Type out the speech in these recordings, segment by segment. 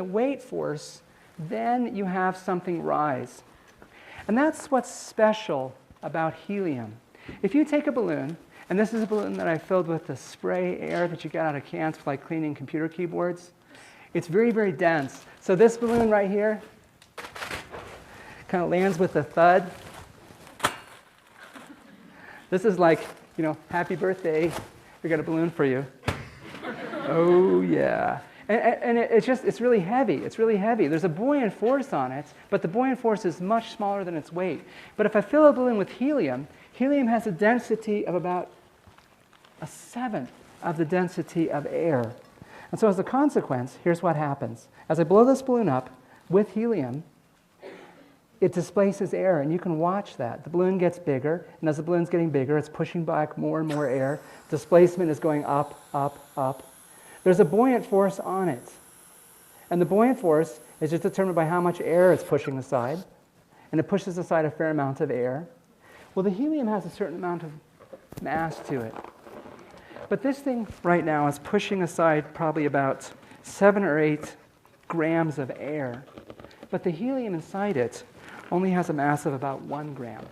the weight force, then you have something rise. And that's what's special about helium. If you take a balloon, and this is a balloon that I filled with the spray air that you get out of cans for like cleaning computer keyboards, it's very, very dense. So this balloon right here kind of lands with a thud. This is like, you know, happy birthday, we got a balloon for you. Oh, yeah. And it's really heavy. It's really heavy. There's a buoyant force on it, but the buoyant force is much smaller than its weight. But if I fill a balloon with helium, helium has a density of about 1/7 of the density of air. And so as a consequence, here's what happens. As I blow this balloon up with helium, it displaces air, and you can watch that. The balloon gets bigger, and as the balloon's getting bigger, it's pushing back more and more air. Displacement is going up, up, up. There's a buoyant force on it. And the buoyant force is just determined by how much air it's pushing aside. And it pushes aside a fair amount of air. Well, the helium has a certain amount of mass to it. But this thing right now is pushing aside probably about 7 or 8 grams of air. But the helium inside it only has a mass of about 1 gram.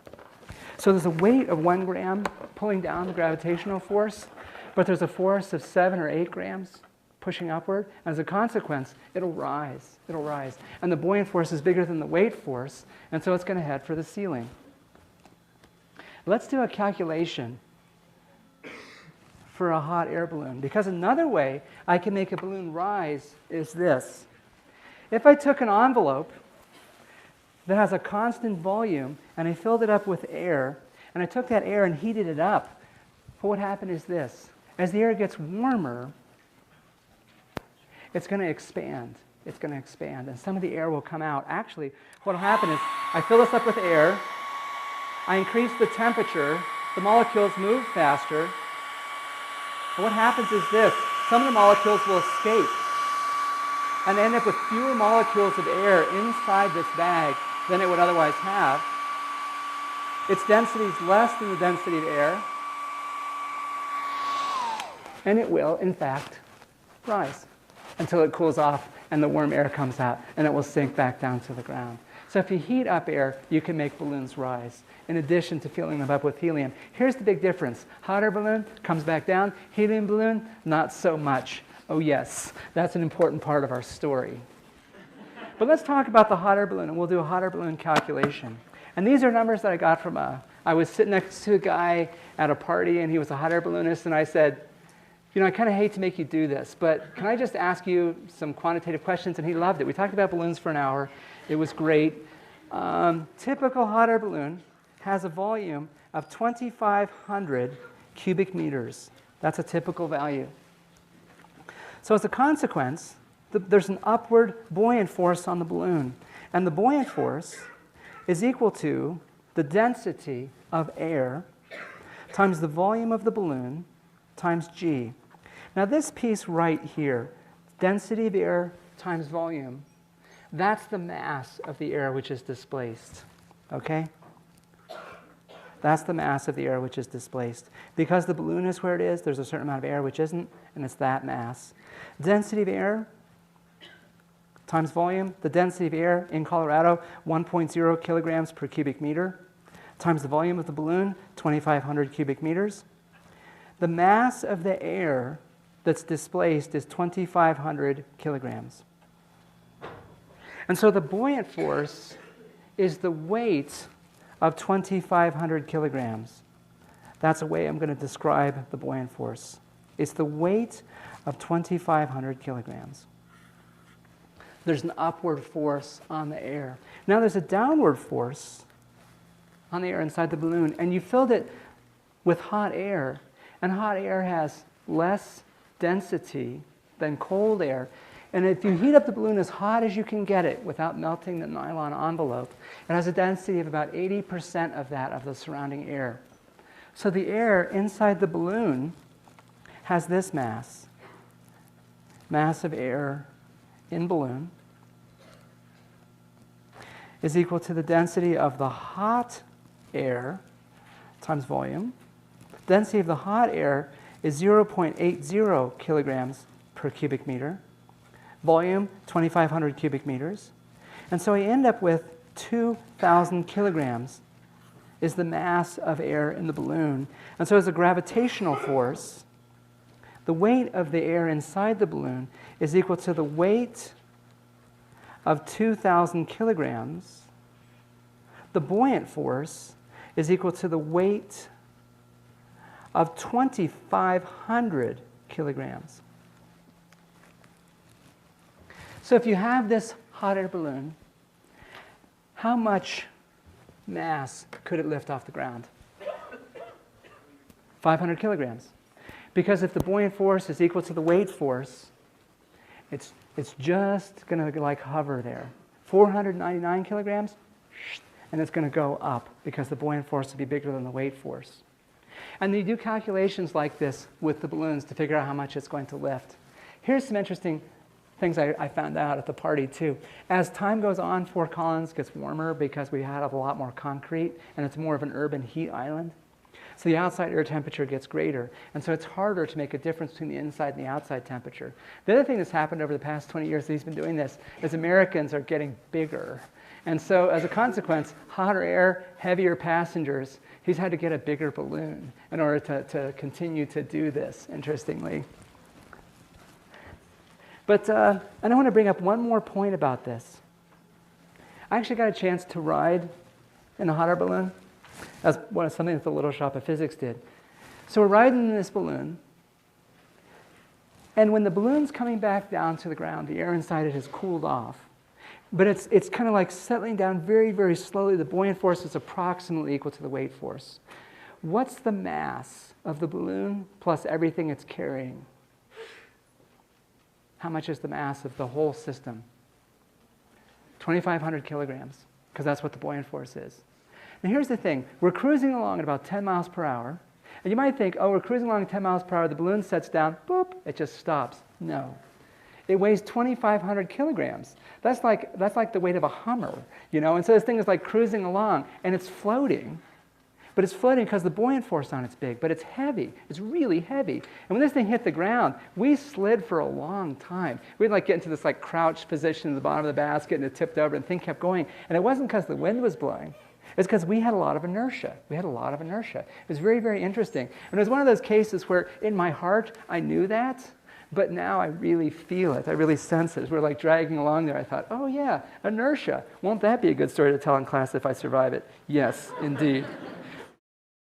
So there's a weight of 1 gram pulling down the gravitational force, but there's a force of 7 or 8 grams pushing upward. And as a consequence, it'll rise. It'll rise. And the buoyant force is bigger than the weight force, and so it's going to head for the ceiling. Let's do a calculation for a hot air balloon, because another way I can make a balloon rise is this. If I took an envelope that has a constant volume, and I filled it up with air, and I took that air and heated it up, what would happen is this. As the air gets warmer, it's going to expand. It's going to expand, and some of the air will come out. Actually, what will happen is I fill this up with air, I increase the temperature, the molecules move faster, and what happens is this. Some of the molecules will escape and end up with fewer molecules of air inside this bag than it would otherwise have. Its density is less than the density of air, and it will, in fact, rise until it cools off and the warm air comes out, and it will sink back down to the ground. So if you heat up air, you can make balloons rise, in addition to filling them up with helium. Here's the big difference. Hot air balloon comes back down. Helium balloon, not so much. Oh yes, that's an important part of our story. But let's talk about the hot air balloon, and we'll do a hot air balloon calculation. And these are numbers that I got from I was sitting next to a guy at a party, and he was a hot air balloonist, and I said, you know, I kind of hate to make you do this, but can I just ask you some quantitative questions? And he loved it. We talked about balloons for an hour. It was great. Typical hot air balloon has a volume of 2,500 cubic meters. That's a typical value. So as a consequence, there's an upward buoyant force on the balloon. And the buoyant force is equal to the density of air times the volume of the balloon times g. Now this piece right here, density of air times volume, that's the mass of the air which is displaced, okay? That's the mass of the air which is displaced. Because the balloon is where it is, there's a certain amount of air which isn't, and it's that mass. Density of air times volume, the density of air in Colorado, 1.0 kilograms per cubic meter, times the volume of the balloon, 2,500 cubic meters. The mass of the air that's displaced is 2,500 kilograms. And so the buoyant force is the weight of 2,500 kilograms. That's a way I'm going to describe the buoyant force. It's the weight of 2,500 kilograms. There's an upward force on the air. Now there's a downward force on the air inside the balloon, and you filled it with hot air, and hot air has less density than cold air. And if you heat up the balloon as hot as you can get it without melting the nylon envelope, it has a density of about 80% of that of the surrounding air. So the air inside the balloon has this mass of air in balloon is equal to the density of the hot air times volume. The density of the hot air is 0.80 kilograms per cubic meter. Volume, 2,500 cubic meters. And so I end up with 2,000 kilograms is the mass of air in the balloon. And so as a gravitational force, the weight of the air inside the balloon is equal to the weight of 2,000 kilograms. The buoyant force is equal to the weight of 2,500 kilograms. So if you have this hot air balloon, how much mass could it lift off the ground? 500 kilograms. Because if the buoyant force is equal to the weight force, it's just going to like hover there. 499 kilograms, and it's going to go up because the buoyant force will be bigger than the weight force. And they do calculations like this with the balloons to figure out how much it's going to lift. Here's some interesting things I found out at the party too. As time goes on, Fort Collins gets warmer because we have a lot more concrete and it's more of an urban heat island. So the outside air temperature gets greater. And so it's harder to make a difference between the inside and the outside temperature. The other thing that's happened over the past 20 years that he's been doing this is Americans are getting bigger. And so as a consequence, hotter air, heavier passengers, he's had to get a bigger balloon in order to continue to do this, interestingly. But I want to bring up one more point about this. I actually got a chance to ride in a hot air balloon. That's something that the Little Shop of Physics did. So we're riding in this balloon, and when the balloon's coming back down to the ground, the air inside it has cooled off. But it's kind of like settling down very, very slowly. The buoyant force is approximately equal to the weight force. What's the mass of the balloon plus everything it's carrying? How much is the mass of the whole system? 2,500 kilograms, because that's what the buoyant force is. Now here's the thing. We're cruising along at about 10 miles per hour. And you might think, oh, we're cruising along at 10 miles per hour, the balloon sets down, boop, it just stops. No. It weighs 2,500 kilograms. That's like the weight of a Hummer, you know? And so this thing is like cruising along, and it's floating. But it's floating because the buoyant force on it's big, but it's heavy. It's really heavy. And when this thing hit the ground, we slid for a long time. We'd like get into this like crouched position at the bottom of the basket, and it tipped over, and the thing kept going. And it wasn't because the wind was blowing. It's because we had a lot of inertia. We had a lot of inertia. It was very, very interesting. And it was one of those cases where in my heart, I knew that, but now I really feel it. I really sense it. As we're like dragging along there, I thought, oh yeah, inertia. Won't that be a good story to tell in class if I survive it? Yes, indeed.